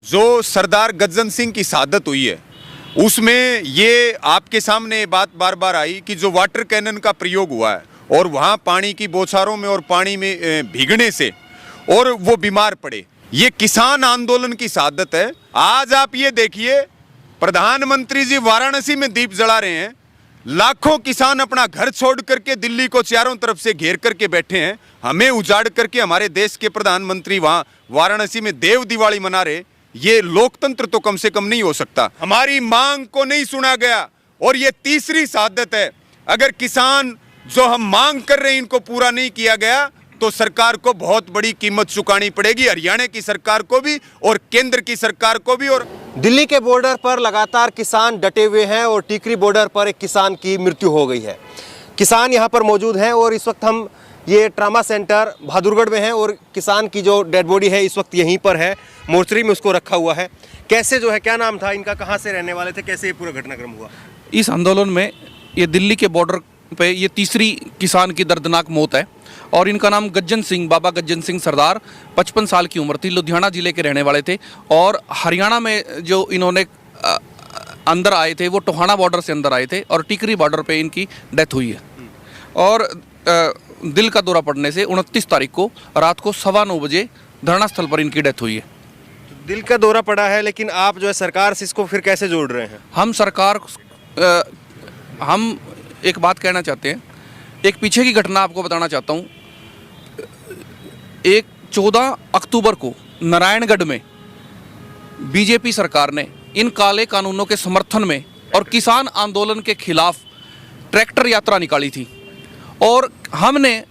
जो सरदार गज्जन सिंह की शहादत हुई है उसमें ये आपके सामने बात बार बार आई कि जो वाटर कैनन का प्रयोग हुआ है और वहाँ पानी की बौछारों में और पानी में भीगने से और वो बीमार पड़े, ये किसान आंदोलन की शहादत है। आज आप ये देखिए, प्रधानमंत्री जी वाराणसी में दीप जला रहे हैं, लाखों किसान अपना घर छोड़ करके दिल्ली को चारों तरफ से घेर करके बैठे हैं, हमें उजाड़ करके हमारे देश के प्रधानमंत्री वहाँ वाराणसी में देव दिवाली मना रहे। ये लोकतंत्र तो कम से कम नहीं हो सकता। हमारी मांग को नहीं सुना गया और ये तीसरी शहादत है। अगर किसान जो हम मांग कर रहे हैं इनको पूरा नहीं किया गया तो सरकार को बहुत बड़ी कीमत चुकानी पड़ेगी, हरियाणा की सरकार को भी और केंद्र की सरकार को भी। और दिल्ली के बॉर्डर पर लगातार किसान डटे हुए हैं और टिकरी बॉर्डर पर एक किसान की मृत्यु हो गई है। किसान यहाँ पर मौजूद हैं और इस वक्त हम ये ट्रामा सेंटर बहादुरगढ़ में है और किसान की जो डेड बॉडी है इस वक्त यहीं पर है, मोर्चरी में उसको रखा हुआ है। कैसे जो है, क्या नाम था इनका, कहाँ से रहने वाले थे, कैसे ये पूरा घटनाक्रम हुआ? इस आंदोलन में ये दिल्ली के बॉर्डर पे ये तीसरी किसान की दर्दनाक मौत है और इनका नाम गज्जन सिंह, बाबा गज्जन सिंह सरदार, 55 साल की उम्र थी, लुधियाना जिले के रहने वाले थे और हरियाणा में जो इन्होंने अंदर आए थे वो टोहाना बॉर्डर से अंदर आए थे और टिकरी बॉर्डर पे इनकी डेथ हुई है। और दिल का दौरा पड़ने से 29 तारीख को रात को 9:15 बजे धरना स्थल पर इनकी डेथ हुई है। दिल का दौरा पड़ा है, लेकिन आप जो है सरकार से इसको फिर कैसे जोड़ रहे हैं? हम एक बात कहना चाहते हैं, एक पीछे की घटना आपको बताना चाहता हूँ। एक 14 अक्टूबर को नारायणगढ़ में बीजेपी सरकार ने इन काले कानूनों के समर्थन में और किसान आंदोलन के खिलाफ ट्रैक्टर यात्रा निकाली थी और हमने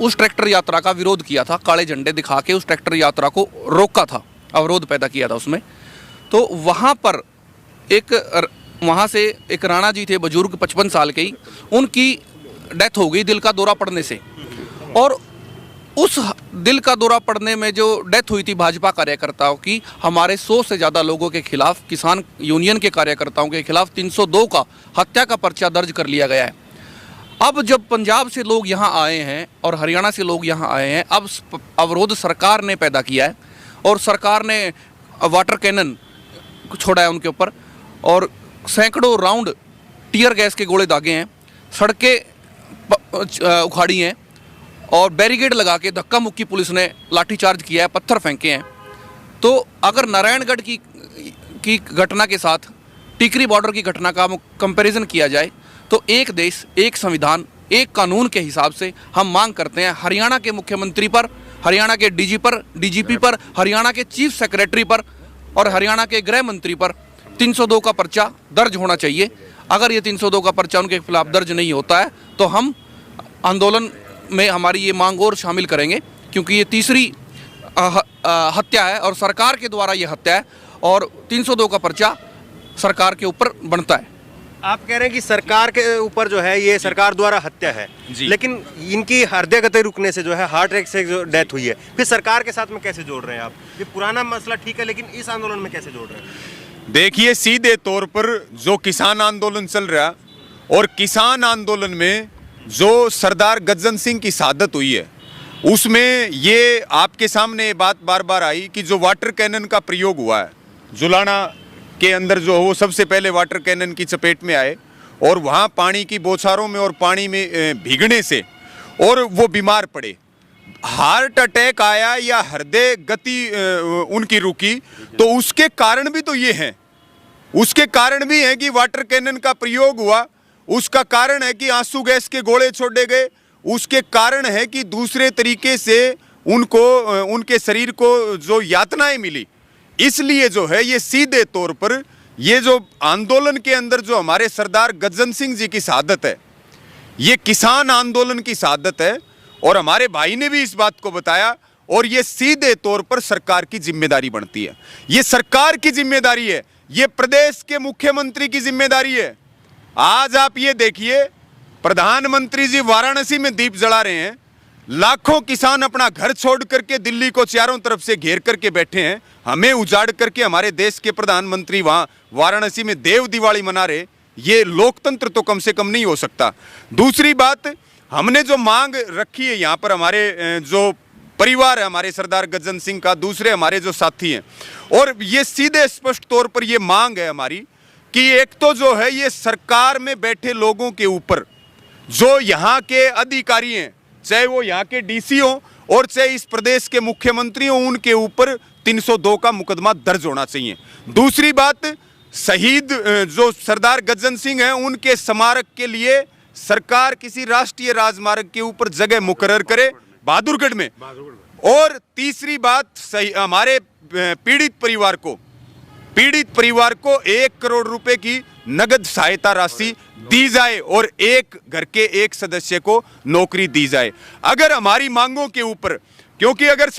उस ट्रैक्टर यात्रा का विरोध किया था, काले झंडे दिखा के उस ट्रैक्टर यात्रा को रोका था, अवरोध पैदा किया था उसमें। तो वहाँ से एक राणा जी थे, बुजुर्ग 55 साल के ही, उनकी डेथ हो गई दिल का दौरा पड़ने से। और उस दिल का दौरा पड़ने में जो डेथ हुई थी भाजपा कार्यकर्ताओं की, हमारे 100 से ज़्यादा लोगों के खिलाफ, किसान यूनियन के कार्यकर्ताओं के खिलाफ 302 का हत्या का पर्चा दर्ज कर लिया गया है। अब जब पंजाब से लोग यहाँ आए हैं और हरियाणा से लोग यहाँ आए हैं, अब अवरोध सरकार ने पैदा किया है और सरकार ने वाटर कैनन छोड़ा है उनके ऊपर और सैकड़ों राउंड टीयर गैस के गोले दागे हैं, सड़कें उखाड़ी हैं और बैरिकेड लगा के धक्का मुक्की पुलिस ने लाठीचार्ज किया है, पत्थर फेंके हैं। तो अगर नारायणगढ़ की घटना के साथ टिकरी बॉर्डर की घटना का कंपैरिजन किया जाए तो एक देश, एक संविधान, एक कानून के हिसाब से हम मांग करते हैं हरियाणा के मुख्यमंत्री पर, हरियाणा के डीजीपी पर, हरियाणा के चीफ सेक्रेटरी पर और हरियाणा के गृह मंत्री पर 302 का पर्चा दर्ज होना चाहिए। अगर ये 302 का पर्चा उनके खिलाफ दर्ज नहीं होता है तो हम आंदोलन में हमारी ये मांग और शामिल करेंगे, क्योंकि ये तीसरी हत्या है और सरकार के द्वारा ये हत्या है और 302 का पर्चा सरकार के ऊपर बनता है। आप कह रहे हैं कि सरकार के ऊपर जो है ये सरकार द्वारा हत्या है, लेकिन इनकी हृदय गति रुकने से जो है हार्ट अटैक से जो डेथ हुई है, फिर सरकार के साथ में कैसे जोड़ रहे हैं आप? ये पुराना मसला ठीक है, लेकिन इस आंदोलन में कैसे जोड़ रहे हैं? देखिए, सीधे तौर पर जो किसान आंदोलन चल रहा और किसान आंदोलन में जो सरदार गज्जन सिंह की शहादत हुई है उसमें ये आपके सामने बात बार बार आई कि जो वाटर कैनन का प्रयोग हुआ है, जुलाना के अंदर जो वो सबसे पहले वाटर कैनन की चपेट में आए और वहाँ पानी की बौछारों में और पानी में भीगने से और वो बीमार पड़े, हार्ट अटैक आया या हृदय गति उनकी रुकी, तो उसके कारण भी तो ये हैं, उसके कारण भी है कि वाटर कैनन का प्रयोग हुआ, उसका कारण है कि आंसू गैस के गोले छोड़े गए, उसके कारण है कि दूसरे तरीके से उनको उनके शरीर को जो यातनाएं मिली। इसलिए जो है ये सीधे तौर पर ये जो आंदोलन के अंदर जो हमारे सरदार गज्जन सिंह जी की शहादत है, ये किसान आंदोलन की शहादत है और हमारे भाई ने भी इस बात को बताया और ये सीधे तौर पर सरकार की जिम्मेदारी बनती है। ये सरकार की जिम्मेदारी है, ये प्रदेश के मुख्यमंत्री की जिम्मेदारी है। आज आप ये देखिए, प्रधानमंत्री जी वाराणसी में दीप जला रहे हैं, लाखों किसान अपना घर छोड़ करके दिल्ली को चारों तरफ से घेर करके बैठे हैं, हमें उजाड़ करके हमारे देश के प्रधानमंत्री वहाँ वाराणसी में देव दिवाली मना रहे। ये लोकतंत्र तो कम से कम नहीं हो सकता। दूसरी बात, हमने जो मांग रखी है यहाँ पर हमारे जो परिवार है हमारे सरदार गज्जन सिंह का, दूसरे हमारे जो साथी हैं। और ये सीधे स्पष्ट तौर पर ये मांग है हमारी कि एक तो जो है ये सरकार में बैठे लोगों के ऊपर, जो यहाँ के अधिकारी हैं, चाहे वो यहाँ के डीसी हो और चाहे इस प्रदेश के मुख्यमंत्री हो, उनके ऊपर 302 का मुकदमा दर्ज होना चाहिए। दूसरी बात, शहीद जो सरदार गज्जन सिंह हैं उनके स्मारक के लिए सरकार किसी राष्ट्रीय राजमार्ग के ऊपर जगह मुकर्रर करे बहादुरगढ़ में। और तीसरी बात, हमारे पीड़ित परिवार को 1 करोड़ रुपए की नगद सहायता राशि दी जाए और एक घर के एक सदस्य को नौकरी दी जाए। अगर हमारी मांगों के ऊपर, क्योंकि अगर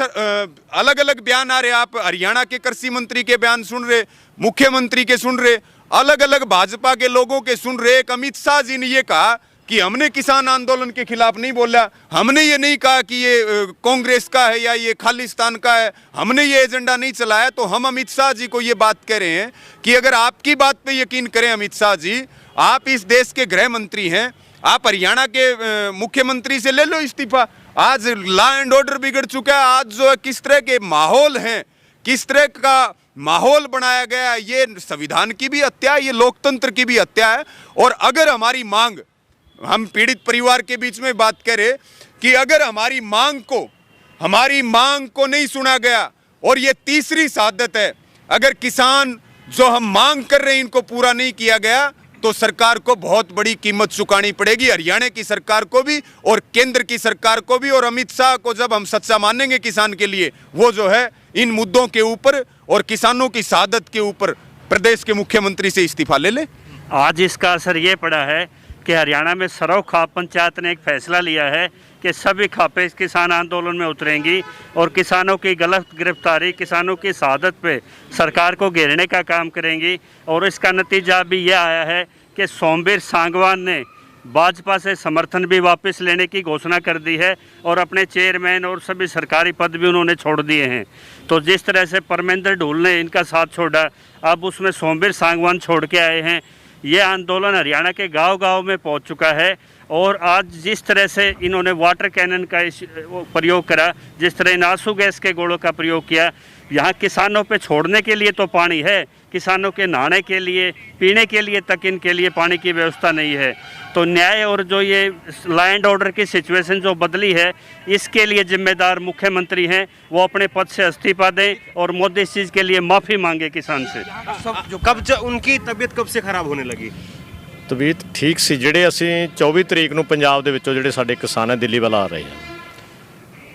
अलग अलग बयान आ रहे, आप हरियाणा के कृषि मंत्री के बयान सुन रहे, मुख्यमंत्री के सुन रहे, अलग अलग भाजपा के लोगों के सुन रहे। एक अमित शाह जी ने ये कहा कि हमने किसान आंदोलन के खिलाफ नहीं बोला, हमने ये नहीं कहा कि ये कांग्रेस का है या ये खालिस्तान का है, हमने ये एजेंडा नहीं चलाया। तो हम अमित शाह जी को ये बात कह रहे हैं कि अगर आपकी बात पे यकीन करें अमित शाह जी, आप इस देश के गृह मंत्री हैं, आप हरियाणा के मुख्यमंत्री से ले लो इस्तीफा। आज लॉ एंड ऑर्डर बिगड़ चुका है, आज जो किस तरह के माहौल हैं, किस तरह का माहौल बनाया गया है, ये संविधान की भी हत्या है, ये लोकतंत्र की भी हत्या है। और अगर हमारी मांग, हम पीड़ित परिवार के बीच में बात करें कि अगर हमारी मांग को नहीं सुना गया, और ये तीसरी शहादत है, अगर किसान जो हम मांग कर रहे हैं इनको पूरा नहीं किया गया तो सरकार को बहुत बड़ी कीमत चुकानी पड़ेगी, हरियाणा की सरकार को भी और केंद्र की सरकार को भी। और अमित शाह को जब हम सच्चा मानेंगे किसान के लिए, वो जो है इन मुद्दों के ऊपर और किसानों की शहादत के ऊपर प्रदेश के मुख्यमंत्री से इस्तीफा ले ले। आज इसका असर ये पड़ा है कि हरियाणा में सरौ खाप पंचायत ने एक फैसला लिया है कि सभी खापें इस किसान आंदोलन में उतरेंगी और किसानों की गलत गिरफ्तारी, किसानों की शहादत पे सरकार को घेरने का काम करेंगी। और इसका नतीजा भी यह आया है कि सोमवीर सांगवान ने भाजपा से समर्थन भी वापस लेने की घोषणा कर दी है और अपने चेयरमैन और सभी सरकारी पद भी उन्होंने छोड़ दिए हैं। तो जिस तरह से परमेंद्र ढूल ने इनका साथ छोड़ा, अब उसमें सोमवीर सांगवान छोड़ के आए हैं। ये आंदोलन हरियाणा के गांव-गांव में पहुंच चुका है। और आज जिस तरह से इन्होंने वाटर कैनन का प्रयोग करा, जिस तरह इन आंसू गैस के गोलों का प्रयोग किया, यहाँ किसानों पे छोड़ने के लिए तो पानी है, किसानों के नहाने के लिए, पीने के लिए तक इनके लिए पानी की व्यवस्था नहीं है। तो न्याय और जो ये लॉ एंड ऑर्डर की सिचुएशन जो बदली है, इसके लिए जिम्मेदार मुख्यमंत्री हैं, वो अपने पद से इस्तीफा दें और मोदी इस चीज़ के लिए माफ़ी मांगे किसान से। उनकी तबीयत कब से खराब होने लगी? ਤਬੀਅਤ ਠੀਕ ਸੀ। ਜਿਹੜੇ ਅਸੀਂ 24 ਤਰੀਕ ਨੂੰ ਪੰਜਾਬ ਦੇ ਵਿੱਚੋਂ ਜਿਹੜੇ ਸਾਡੇ ਕਿਸਾਨ ਹੈ ਦਿੱਲੀ ਵੱਲ ਆ ਰਹੇ ਆ,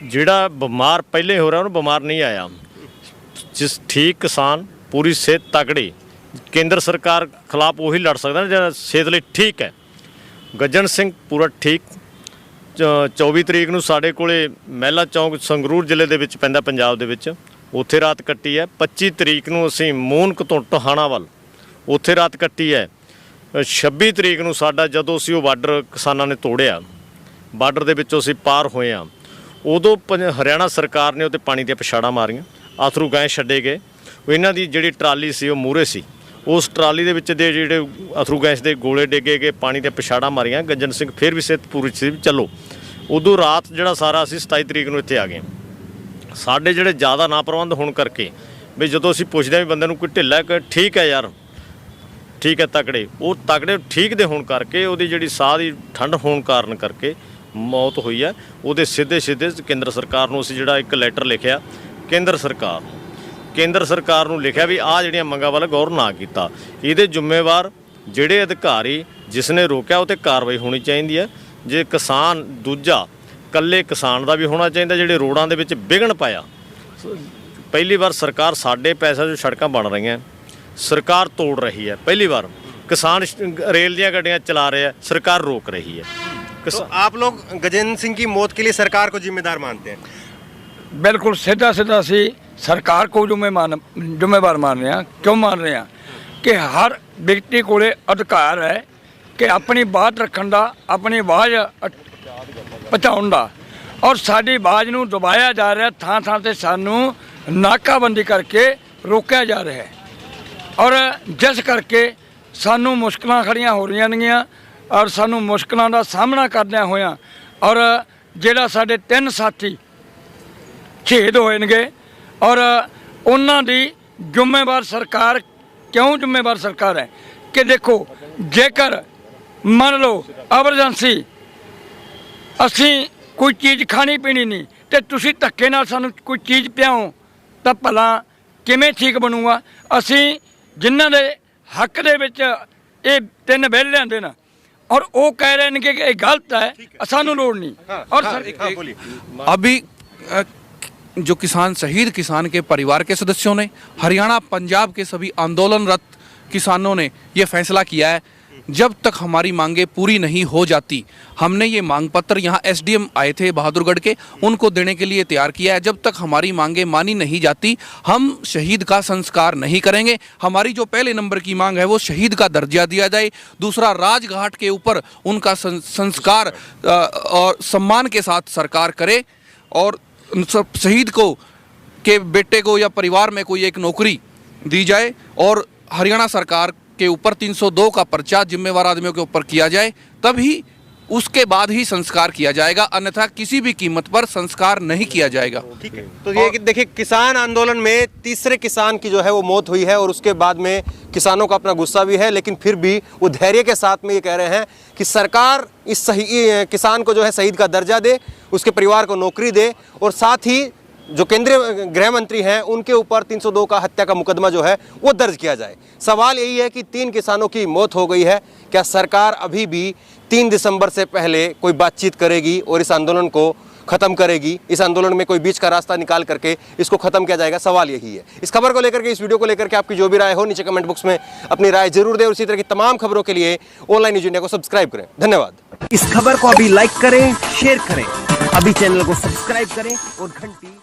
ਜਿਹੜਾ ਬਿਮਾਰ ਪਹਿਲੇ ਹੋ ਰਿਹਾ ਉਹਨੂੰ ਬਿਮਾਰ ਨਹੀਂ ਆਇਆ। ਜਿਸ ਠੀਕ ਕਿਸਾਨ ਪੂਰੀ ਸਿਹਤ ਤਕੜੀ, ਕੇਂਦਰ ਸਰਕਾਰ ਖਿਲਾਫ ਉਹੀ ਲੜ ਸਕਦਾ ਨਾ ਜਿਹੜਾ ਸਿਹਤ ਲਈ ਠੀਕ ਹੈ। ਗੱਜਣ ਸਿੰਘ ਪੂਰਾ ਠੀਕ। 24 ਤਰੀਕ ਨੂੰ ਸਾਡੇ ਕੋਲੇ ਮਹਿਲਾ ਚੌਂਕ ਸੰਗਰੂਰ ਜ਼ਿਲ੍ਹੇ ਦੇ ਵਿੱਚ ਪੈਂਦਾ ਪੰਜਾਬ ਦੇ ਵਿੱਚ, ਉੱਥੇ ਰਾਤ ਕੱਟੀ ਹੈ। 25 ਤਰੀਕ ਨੂੰ ਅਸੀਂ ਮੂਨਕ ਤੋਂ ਟਹਾਣਾ ਵੱਲ ਉੱਥੇ ਰਾਤ ਕੱਟੀ ਹੈ। 26 ਤਰੀਕ ਨੂੰ ਸਾਡਾ ਜਦੋਂ ਅਸੀਂ ਉਹ ਬਾਰਡਰ ਕਿਸਾਨਾਂ ਨੇ ਤੋੜਿਆ, ਬਾਰਡਰ ਦੇ ਵਿੱਚੋਂ ਅਸੀਂ ਪਾਰ ਹੋਏ ਹਾਂ, ਉਦੋਂ ਹਰਿਆਣਾ ਸਰਕਾਰ ਨੇ ਉਹਤੇ ਪਾਣੀ ਦੀਆਂ ਪਛਾੜਾਂ ਮਾਰੀਆਂ, ਆਥਰੂ ਗੈਸ ਛੱਡੇ ਗਏ। ਇਹਨਾਂ ਦੀ ਜਿਹੜੀ ਟਰਾਲੀ ਸੀ ਉਹ ਮੂਹਰੇ ਸੀ, ਉਸ ਟਰਾਲੀ ਦੇ ਵਿੱਚ ਦੇ ਜਿਹੜੇ ਅਥਰੂ ਗੈਸ ਦੇ ਗੋਲੇ ਡਿੱਗੇ ਗਏ, ਪਾਣੀ ਦੀਆਂ ਪਛਾੜਾਂ ਮਾਰੀਆਂ। ਗੱਜਣ ਸਿੰਘ ਫਿਰ ਵੀ ਸਿਹਤ ਪੂਰੀ ਸੀ, ਚਲੋ। ਉਦੋਂ ਰਾਤ ਜਿਹੜਾ ਸਾਰਾ ਅਸੀਂ 27 ਤਰੀਕ ਨੂੰ ਇੱਥੇ ਆ ਗਏ। ਸਾਡੇ ਜਿਹੜੇ ਜ਼ਿਆਦਾ ਨਾ ਪ੍ਰਬੰਧ ਹੋਣ ਕਰਕੇ ਵੀ ਜਦੋਂ ਅਸੀਂ ਪੁੱਛਦੇ ਵੀ ਬੰਦੇ ਨੂੰ ਕੋਈ ਢਿੱਲਾ ਕਿ ਠੀਕ ਹੈ ਯਾਰ, ਠੀਕ ਹੈ ਤਕੜੇ, ਉਹ ਤਕੜੇ ਠੀਕ ਦੇ ਹੋਣ ਕਰਕੇ ਉਹਦੀ ਜਿਹੜੀ ਸਾਹ ਦੀ ਠੰਡ ਹੋਣ ਕਾਰਨ ਕਰਕੇ ਮੌਤ ਹੋਈ ਹੈ। ਉਹਦੇ ਸਿੱਧੇ ਕੇਂਦਰ ਸਰਕਾਰ ਨੂੰ ਅਸੀਂ ਜਿਹੜਾ ਇੱਕ ਲੈਟਰ ਲਿਖਿਆ, ਕੇਂਦਰ ਸਰਕਾਰ ਨੂੰ ਲਿਖਿਆ ਵੀ ਆਹ ਜਿਹੜੀਆਂ ਮੰਗਾਂ ਵੱਲ ਗੌਰ ਨਾ ਕੀਤਾ। ਇਹਦੇ ਜ਼ਿੰਮੇਵਾਰ ਜਿਹੜੇ ਅਧਿਕਾਰੀ ਜਿਸ ਨੇ ਰੋਕਿਆ ਉਹ 'ਤੇ ਕਾਰਵਾਈ ਹੋਣੀ ਚਾਹੀਦੀ ਹੈ। ਜੇ ਕਿਸਾਨ ਦੂਜਾ ਇਕੱਲੇ ਕਿਸਾਨ ਦਾ ਵੀ ਹੋਣਾ ਚਾਹੀਦਾ ਜਿਹੜੇ ਰੋਡਾਂ ਦੇ ਵਿੱਚ ਵਿਘਨ ਪਾਇਆ। ਪਹਿਲੀ ਵਾਰ ਸਰਕਾਰ ਸਾਡੇ ਪੈਸਿਆਂ 'ਚੋਂ ਸੜਕਾਂ ਬਣ ਰਹੀਆਂ, सरकार तोड़ रही है। पहली बार किसान रेल ਦੀਆਂ ਗੱਡੀਆਂ चला रहे हैं, सरकार रोक रही है। तो आप लोग गजेंद्र सिंह की मौत के लिए सरकार को जिम्मेदार मानते हैं? बिल्कुल सीधा सी सरकार को जिम्मेवार मान रहे हैं। क्यों मान रहे हैं कि हर व्यक्ति को अधिकार है कि अपनी बात रखने का, अपनी आवाज़ पहुँचाने का। और साड़ी आवाज़ नूं दबाया जा रहा है, थां से सानू नाकाबंदी करके रोकया जा रहा है। और जिस करके सानू मुश्किलां खड़ियां हो रही हैं और सानू मुश्किलों का सामना करदे होया। और जिहड़ा साडे 3 साथी ਸ਼ਹੀਦ ਹੋਣਗੇ ਔਰ ਉਹਨਾਂ ਦੀ ਜ਼ਿੰਮੇਵਾਰ ਸਰਕਾਰ ਕਿਉਂ ਜ਼ਿੰਮੇਵਾਰ ਸਰਕਾਰ ਹੈ ਕਿ ਦੇਖੋ ਜੇਕਰ ਮੰਨ ਲਓ ਐਮਰਜੈਂਸੀ ਅਸੀਂ ਕੋਈ ਚੀਜ਼ ਖਾਣੀ ਪੀਣੀ ਨਹੀਂ ਤੇ ਤੁਸੀਂ ਧੱਕੇ ਨਾਲ ਸਾਨੂੰ ਕੋਈ ਚੀਜ਼ ਪਿਆਓ ਤਾਂ ਭਲਾ ਕਿਵੇਂ ਠੀਕ ਬਣੂਗਾ। ਅਸੀਂ ਜਿਨ੍ਹਾਂ ਦੇ ਹੱਕ ਦੇ ਵਿੱਚ ਇਹ 3 ਬਿੱਲ ਲਿਆਂਦੇ ਨਾ और वो कह रहे हैं कि ये गलत है सानू लोड़ नहीं और अभी जो किसान शहीद किसान के परिवार के सदस्यों ने हरियाणा पंजाब के सभी आंदोलनरत किसानों ने ये फैसला किया है जब तक हमारी मांगे पूरी नहीं हो जाती हमने ये मांग पत्र यहाँ एसडीएम आए थे बहादुरगढ़ के उनको देने के लिए तैयार किया है। जब तक हमारी मांगे मानी नहीं जाती हम शहीद का संस्कार नहीं करेंगे। हमारी जो पहले नंबर की मांग है वो शहीद का दर्जा दिया जाए, दूसरा राजघाट के ऊपर उनका संस्कार और सम्मान के साथ सरकार करे और शहीद को के बेटे को या परिवार में कोई एक नौकरी दी जाए और हरियाणा सरकार के ऊपर 302 का पर्चा जिम्मेवार आदमियों के ऊपर किया जाए, तभी उसके बाद ही संस्कार किया जाएगा, अन्यथा किसी भी कीमत पर संस्कार नहीं किया जाएगा। ठीक है, तो ये देखिए किसान आंदोलन में तीसरे किसान की जो है वो मौत हुई है और उसके बाद में किसानों का अपना गुस्सा भी है, लेकिन फिर भी वो धैर्य के साथ में ये कह रहे हैं कि सरकार इस किसान को जो है शहीद का दर्जा दे, उसके परिवार को नौकरी दे और साथ ही जो केंद्रीय गृह मंत्री हैं उनके ऊपर 302 का हत्या का मुकदमा जो है वो दर्ज किया जाए। सवाल यही है कि 3 किसानों की मौत हो गई है, क्या सरकार अभी भी 3 दिसंबर से पहले कोई बातचीत करेगी और इस आंदोलन को ख़त्म करेगी? इस आंदोलन में कोई बीच का रास्ता निकाल करके इसको ख़त्म किया जाएगा? सवाल यही है। इस खबर को लेकर के, इस वीडियो को लेकर के आपकी जो भी राय हो नीचे कमेंट बॉक्स में अपनी राय जरूर दें और इसी तरह की तमाम खबरों के लिए ऑनलाइन न्यूज़ इंडिया को सब्सक्राइब करें। धन्यवाद। इस खबर को अभी लाइक करें, शेयर करें, अभी चैनल को सब्सक्राइब करें और घंटी